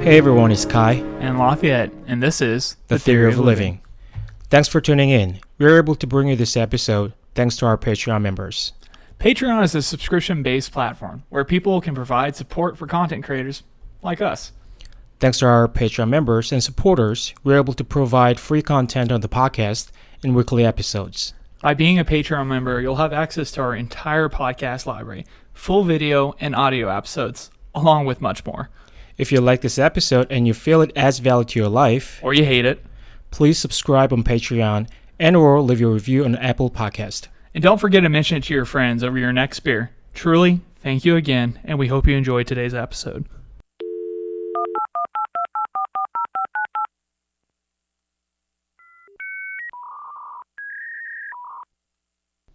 Hey everyone, it's Kai and Lafayette, and this is The Theory of Living. Thanks for tuning in. We're able to bring you this episode thanks to our Patreon members. Patreon is a subscription-based platform where people can provide support for content creators like us. Thanks to our Patreon members and supporters, we're able to provide free content on the podcast and weekly episodes. By being a Patreon member, you'll have access to our entire podcast library, full video and audio episodes, along with much more. If you like this episode and you feel it adds value to your life, or you hate it, please subscribe on Patreon and or leave your review on Apple Podcast. And don't forget to mention it to your friends over your next beer. Truly, thank you again, and we hope you enjoyed today's episode.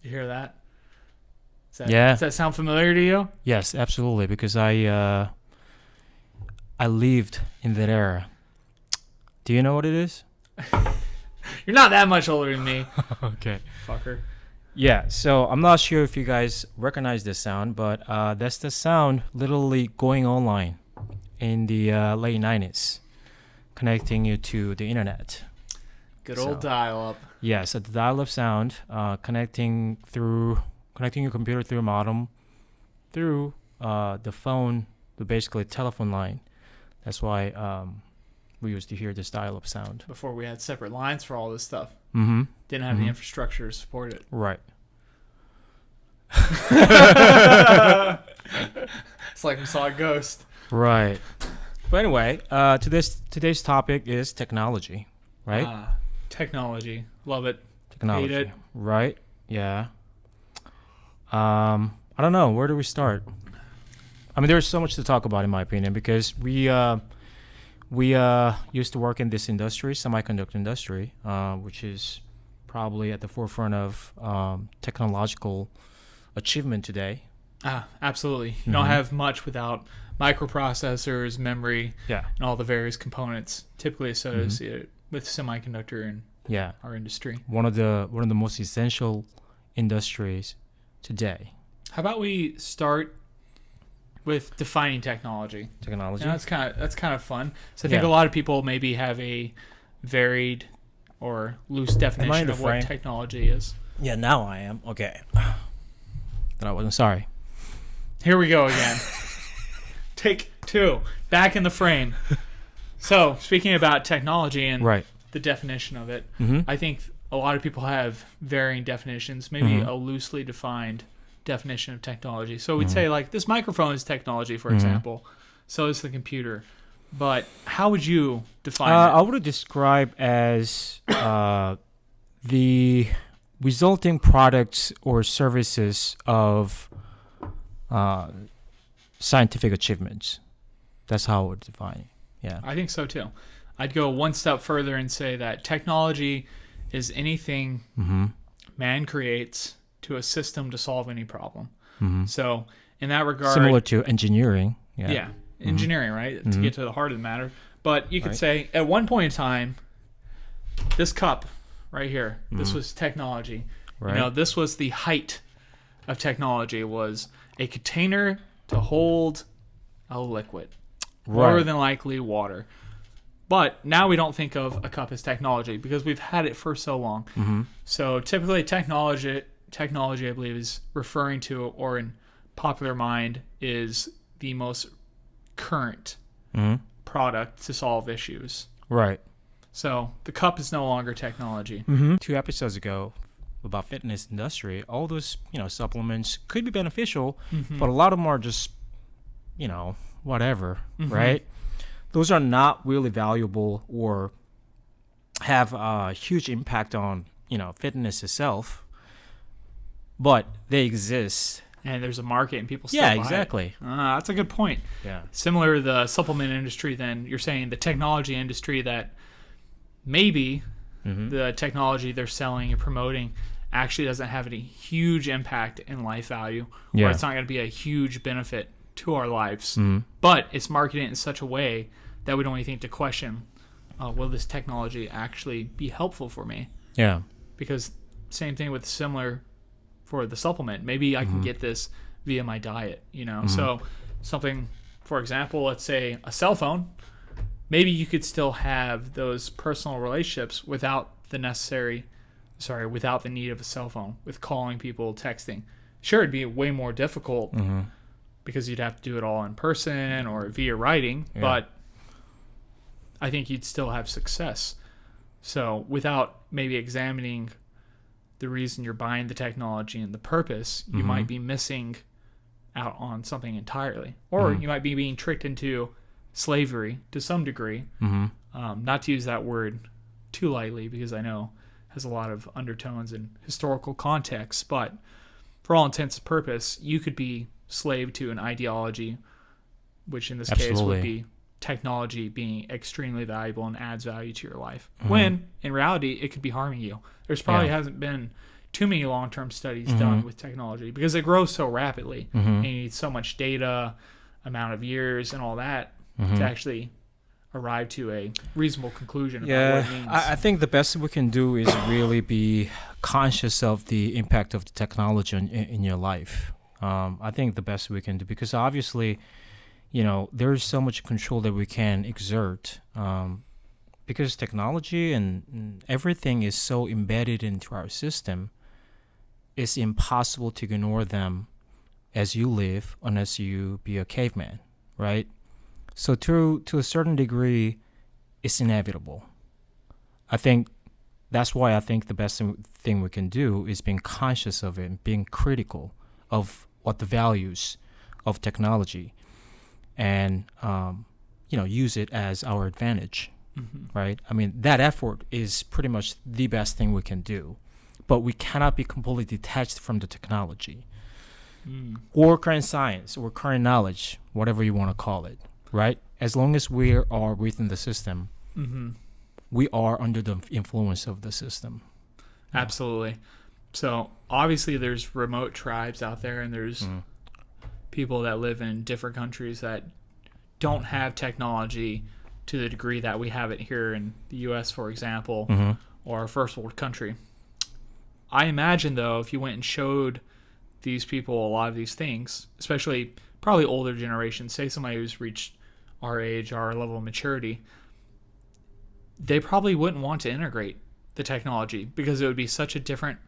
You hear that? Does that sound familiar to you? Yes, absolutely, because I lived in that era. Do you know what it is? You're not that much older than me. Okay. Fucker. Yeah, so I'm not sure if you guys recognize this sound, but that's the sound literally going online in the late 90s, connecting you to the internet. Good old dial-up. Yes, a dial-up sound, connecting your computer through a modem, through the phone, the basically telephone line. That's why we used to hear this dial-up sound. Before we had separate lines for all this stuff. Mm-hmm. Didn't have the infrastructure to support it. Right. It's like we saw a ghost. Right. But anyway, today's topic is technology, right? Technology. Love it. Technology. Hate it. Right. Yeah. I don't know. Where do we start? I mean, there's so much to talk about, in my opinion, because we used to work in this industry, semiconductor industry, which is probably at the forefront of technological achievement today. Absolutely. You don't have much without microprocessors, memory, and all the various components typically associated with semiconductor and our industry. One of the most essential industries today. How about we start with defining technology? Technology. That's kind of fun. So I think a lot of people maybe have a varied or loose definition of what technology is. Yeah, now I am. Okay. But I wasn't sorry. Here we go again. Take 2. Back in the frame. So, speaking about technology and the definition of it, I think a lot of people have varying definitions, maybe a loosely defined definition of technology. So we'd say, like, this microphone is technology, for example. So is the computer. But how would you define it? I would describe as the resulting products or services of scientific achievements. That's how I would define it. Yeah, I think so too. I'd go one step further and say that technology is anything man creates to a system to solve any problem. So in that regard, similar to engineering. Yeah, engineering, right? To get to the heart of the matter. But you could say at one point in time, this cup right here, this was technology. Right. You know, this was the height of technology, was a container to hold a liquid, more than likely water. But now we don't think of a cup as technology because we've had it for so long. So typically technology, I believe, is referring to, or in popular mind, is the most current product to solve issues. Right. So the cup is no longer technology. 2 episodes ago about fitness industry, all those supplements could be beneficial, but a lot of them are just whatever, right? Those are not really valuable or have a huge impact on fitness itself, but they exist. And there's a market and people still buy exactly. That's a good point. Yeah. Similar to the supplement industry, then you're saying the technology industry, that maybe the technology they're selling and promoting actually doesn't have any huge impact in life value, or it's not going to be a huge benefit to our lives, but it's marketed in such a way that we don't even think to question, will this technology actually be helpful for me? Yeah. Because same thing with similar for the supplement. Maybe I can get this via my diet, So something, for example, let's say a cell phone maybe you could still have those personal relationships without the need of a cell phone, with calling people, texting. Sure, it'd be way more difficult because you'd have to do it all in person or via writing, but I think you'd still have success. So without maybe examining the reason you're buying the technology and the purpose, you might be missing out on something entirely. Or you might be being tricked into slavery to some degree. Not to use that word too lightly, because I know it has a lot of undertones and historical context, but for all intents and purpose, you could be slave to an ideology, which in this case would be technology being extremely valuable and adds value to your life. When in reality, it could be harming you. There's probably hasn't been too many long-term studies done with technology because it grows so rapidly, and you need so much data, amount of years, and all that to actually arrive to a reasonable conclusion about what it means. I think the best we can do is really be conscious of the impact of the technology in your life. I think the best we can do, because obviously, there's so much control that we can exert, because technology and everything is so embedded into our system. It's impossible to ignore them as you live unless you be a caveman, right? So to a certain degree, it's inevitable. I think that's why I think the best thing we can do is being conscious of it and being critical of what the values of technology, and use it as our advantage, right? I mean, that effort is pretty much the best thing we can do, but we cannot be completely detached from the technology or current science or current knowledge, whatever you want to call it, right? As long as we are within the system, we are under the influence of the system. Absolutely. So obviously there's remote tribes out there, and there's people that live in different countries that don't have technology to the degree that we have it here in the U.S., for example, or a first world country. I imagine, though, if you went and showed these people a lot of these things, especially probably older generations, say somebody who's reached our age, our level of maturity, they probably wouldn't want to integrate the technology because it would be such a different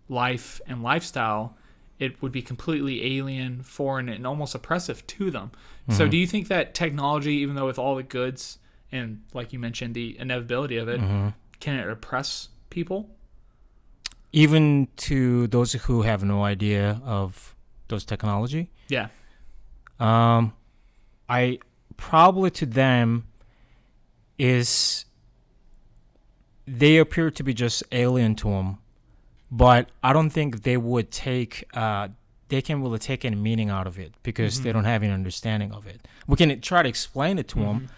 life and lifestyle. It would be completely alien, foreign, and almost oppressive to them. So do you think that technology, even though with all the goods and, like you mentioned, the inevitability of it, can it oppress people? Even to those who have no idea of those technology? Yeah. I probably to them is they appear to be just alien to them, but I don't think they would they can really take any meaning out of it because they don't have any understanding of it. We can try to explain it to them,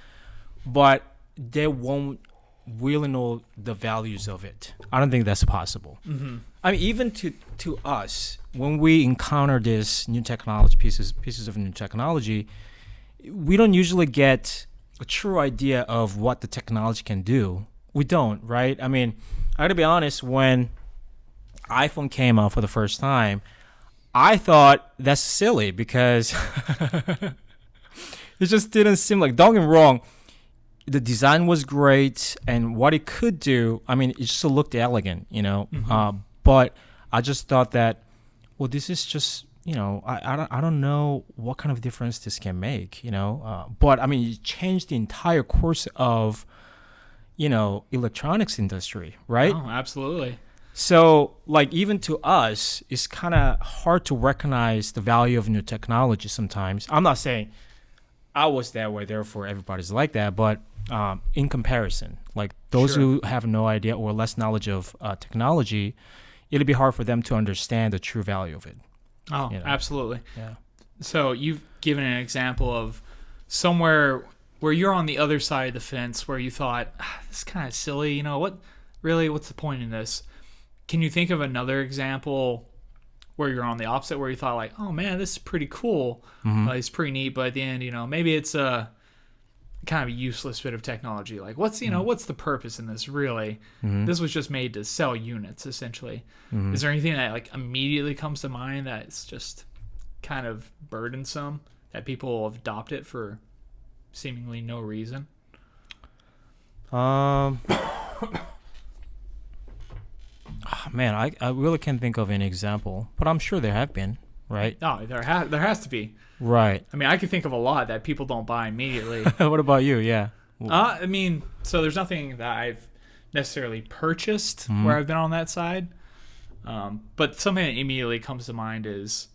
but they won't really know the values of it. I don't think that's possible. I mean, even to us, when we encounter this new technology, pieces of new technology, we don't usually get a true idea of what the technology can do. We don't, right? I mean, I gotta be honest, when iPhone came out for the first time, I thought that's silly because it just didn't seem like, don't get me wrong, the design was great and what it could do, I mean, it just looked elegant, but I just thought that, well, this is just, I don't know what kind of difference this can make, but I mean, it changed the entire course of, electronics industry, right? Oh, absolutely. So, like, even to us, it's kind of hard to recognize the value of new technology sometimes. I'm not saying I was that way, therefore everybody's like that, but in comparison, like those who have no idea or less knowledge of technology, it'll be hard for them to understand the true value of it. Oh, absolutely. Yeah. So you've given an example of somewhere where you're on the other side of the fence where you thought, this is kind of silly. What's the point in this? Can you think of another example where you're on the opposite, where you thought like, oh man, this is pretty cool. It's pretty neat, but at the end, maybe it's a kind of a useless bit of technology. Like what's the purpose in this really? This was just made to sell units essentially. Is there anything that like immediately comes to mind that's just kind of burdensome that people have adopted for seemingly no reason? Man, I really can't think of an example, but I'm sure there have been, right? No, there has to be. Right. I mean, I could think of a lot that people don't buy immediately. What about you? Yeah. I mean, so there's nothing that I've necessarily purchased where I've been on that side. But something that immediately comes to mind is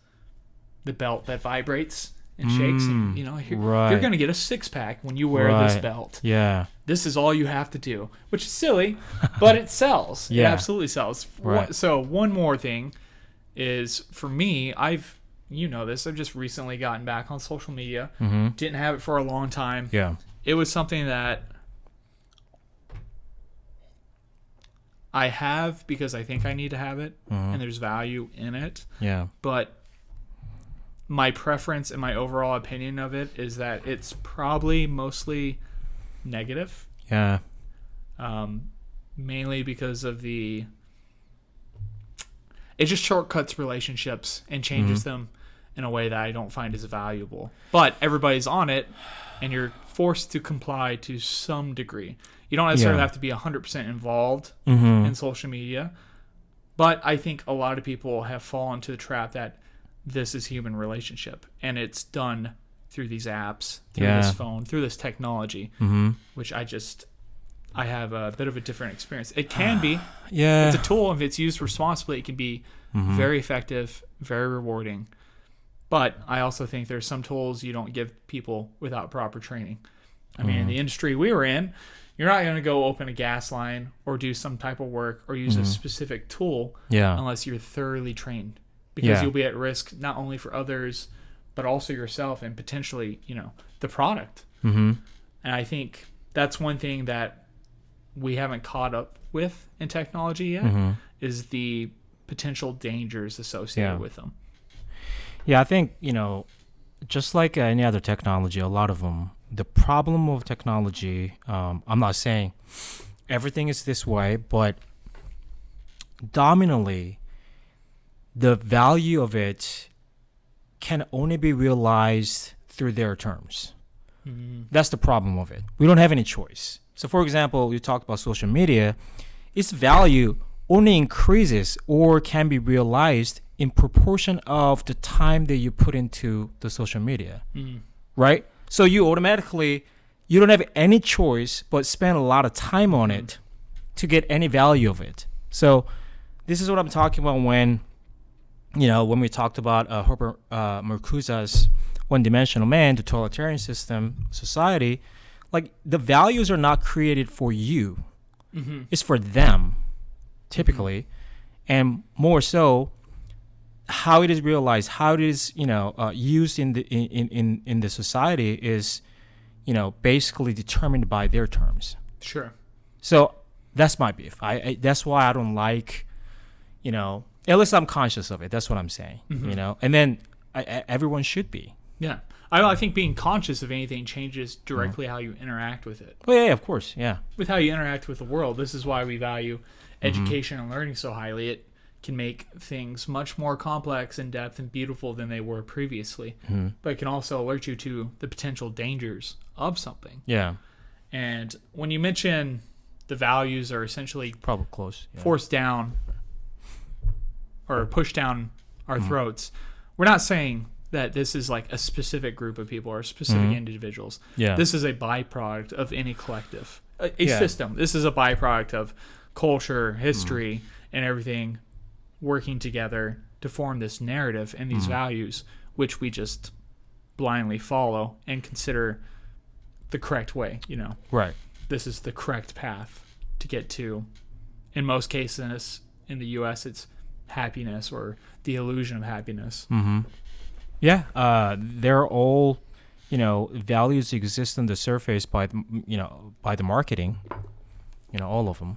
the belt that vibrates and shakes. And, you're going to get a 6-pack when you wear this belt. Yeah. This is all you have to do, which is silly, but it sells. Yeah. It absolutely sells. Right. So one more thing is, for me, I've just recently gotten back on social media. Didn't have it for a long time. Yeah. It was something that I have because I think I need to have it, and there's value in it. Yeah. But my preference and my overall opinion of it is that it's probably mostly negative. Yeah. Mainly because of it just shortcuts relationships and changes them in a way that I don't find as valuable. But everybody's on it, and you're forced to comply to some degree. You don't necessarily have to be 100% involved in social media, but I think a lot of people have fallen to the trap that this is human relationship, and it's done through these apps, through this phone, through this technology, which I have a bit of a different experience. It can be. Yeah. It's a tool. If it's used responsibly, it can be very effective, very rewarding. But I also think there's some tools you don't give people without proper training. I mean, in the industry we were in, you're not going to go open a gas line or do some type of work or use a specific tool unless you're thoroughly trained. Because you'll be at risk not only for others, but also yourself and potentially, the product. And I think that's one thing that we haven't caught up with in technology yet is the potential dangers associated with them. Yeah, I think, just like any other technology, a lot of them, the problem of technology, I'm not saying everything is this way, but dominantly, the value of it can only be realized through their terms. That's the problem of it. We don't have any choice. So, for example, you talked about social media. Its value only increases or can be realized in proportion of the time that you put into the social media, right? So you don't have any choice but spend a lot of time on it to get any value of it. So this is what I'm talking about when we talked about Herbert Marcuse's one-dimensional man, totalitarian system, society. Like, the values are not created for you. It's for them, typically. And more so, how it is realized, how it is, used in the society is, basically determined by their terms. Sure. So that's my beef. That's why I don't like, at least I'm conscious of it. That's what I'm saying, and then everyone should be. Yeah. I think being conscious of anything changes directly how you interact with it. Oh, yeah, of course, yeah. With how you interact with the world. This is why we value education and learning so highly. It can make things much more complex, in depth, and beautiful than they were previously. But it can also alert you to the potential dangers of something. Yeah. And when you mention the values are essentially probably close, forced down or pushed down our throats, we're not saying that this is like a specific group of people or specific individuals. Yeah. This is a byproduct of any collective, a system. This is a byproduct of culture, history, and everything working together to form this narrative and these values, which we just blindly follow and consider the correct way. Right. This is the correct path to get to. In most cases, in the U.S., it's happiness or the illusion of happiness. Yeah, they're all, values exist on the surface by the marketing, all of them.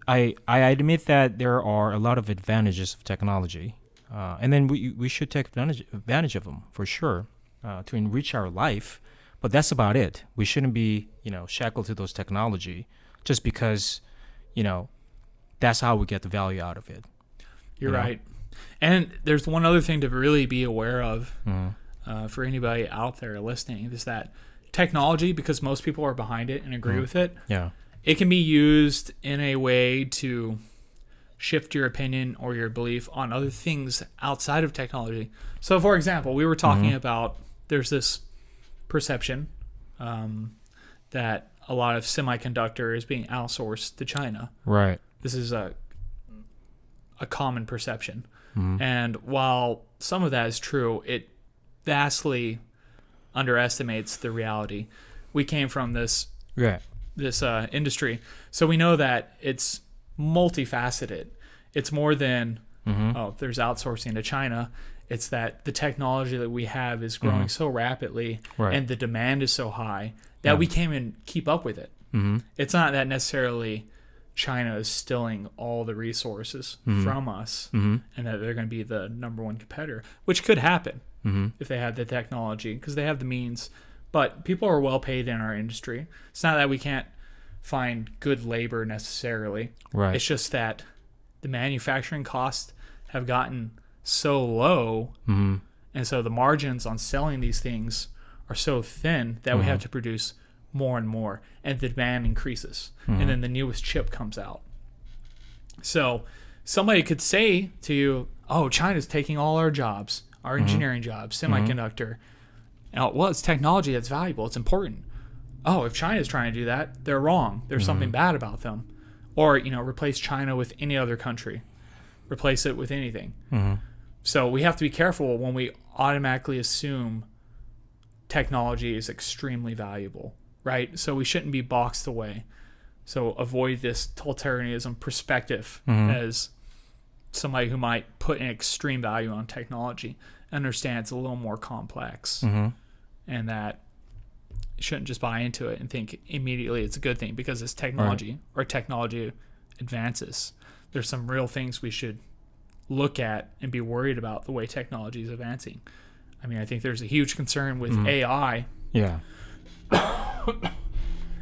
I admit that there are a lot of advantages of technology, and then we should take advantage of them for sure to enrich our life. But that's about it. We shouldn't be shackled to those technology just because that's how we get the value out of it. You're right. And there's one other thing to really be aware of for anybody out there listening is that technology, because most people are behind it and agree with it, Yeah. it can be used in a way to shift your opinion or your belief on other things outside of technology. So, for example, we were talking about there's this perception that a lot of semiconductor is being outsourced to China. Right. This is a common perception. And while some of that is true, it vastly underestimates the reality. We came from this industry, so we know that it's multifaceted. It's more than there's outsourcing to China. It's that the technology that we have is growing so rapidly, and the demand is so high that we can't even keep up with it. It's not that necessarily China is stealing all the resources from us, and that they're going to be the number one competitor, which could happen if they have the technology, because they have the means. But people are well paid in our industry. It's not that we can't find good labor necessarily. Right. It's just that the manufacturing costs have gotten so low, and so the margins on selling these things are so thin that we have to produce more and more, and the demand increases, and then the newest chip comes out. So somebody could say to you, oh, China's taking all our jobs, our engineering jobs, semiconductor. Well, it's technology that's valuable, it's important. Oh, if China's trying to do that, they're wrong. There's something bad about them. Or, replace China with any other country. Replace it with anything. So we have to be careful when we automatically assume technology is extremely valuable, right? So we shouldn't be boxed away. So avoid this totalitarianism perspective as somebody who might put an extreme value on technology. Understand it's a little more complex, and that you shouldn't just buy into it and think immediately it's a good thing because it's technology or technology advances. There's some real things we should look at and be worried about the way technology is advancing. I mean, I think there's a huge concern with AI. Yeah.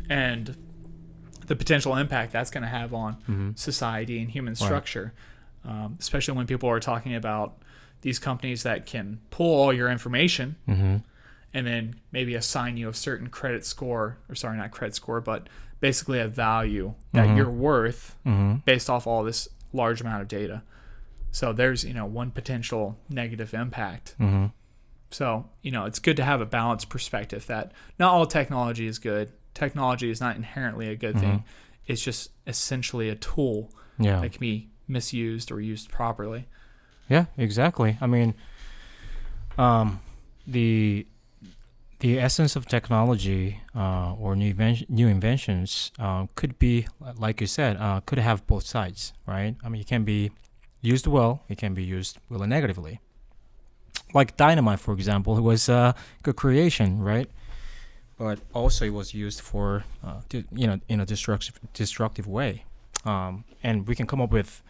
And the potential impact that's going to have on society and human structure, especially when people are talking about these companies that can pull all your information and then maybe assign you a certain credit score, or sorry, not credit score, but basically a value that you're worth based off all this large amount of data. So there's, one potential negative impact. So, it's good to have a balanced perspective that not all technology is good. Technology is not inherently a good thing. It's just essentially a tool that can be misused or used properly. Yeah, exactly. I mean, the essence of technology or new inventions could be, like you said, could have both sides, right? I mean, it can be used well, it can be used really negatively. Like dynamite, for example, it was a good creation, right? But also it was used for, in a destructive way. And we can come up with,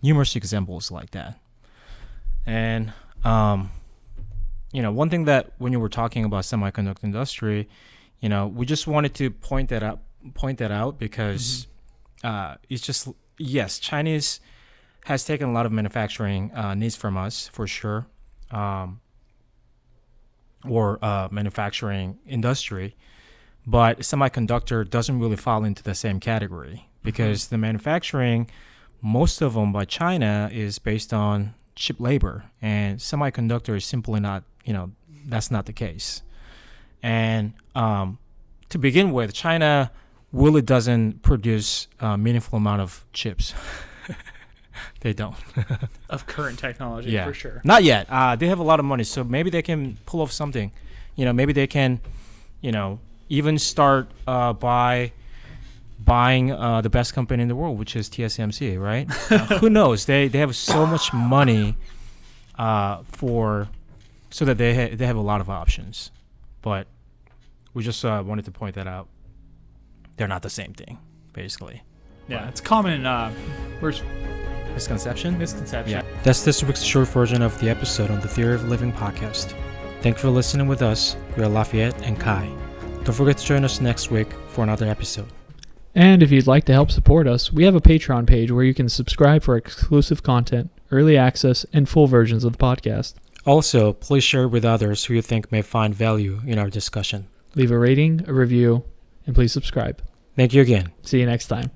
numerous examples like that. And, one thing that when you were talking about semiconductor industry, we just wanted to point that out because it's just, yes, Chinese has taken a lot of manufacturing needs from us for sure, or manufacturing industry, but semiconductor doesn't really fall into the same category because the manufacturing, most of them by China, is based on cheap labor, and semiconductor is simply not, that's not the case. And to begin with, China really doesn't produce a meaningful amount of chips. They don't. Of current technology, for sure. Not yet. They have a lot of money, so maybe they can pull off something. Maybe they can, even start by buying the best company in the world, which is TSMC, right? Who knows? They have so much money so that they have a lot of options. But we just wanted to point that out. They're not the same thing, basically. Yeah, it's common. Misconception? Yeah. That's this week's short version of the episode on the Theory of Living podcast. Thank you for listening with us. We are Lafayette and Kai. Don't forget to join us next week for another episode. And if you'd like to help support us, we have a Patreon page where you can subscribe for exclusive content, early access, and full versions of the podcast. Also, please share it with others who you think may find value in our discussion. Leave a rating, a review, and please subscribe. Thank you again. See you next time.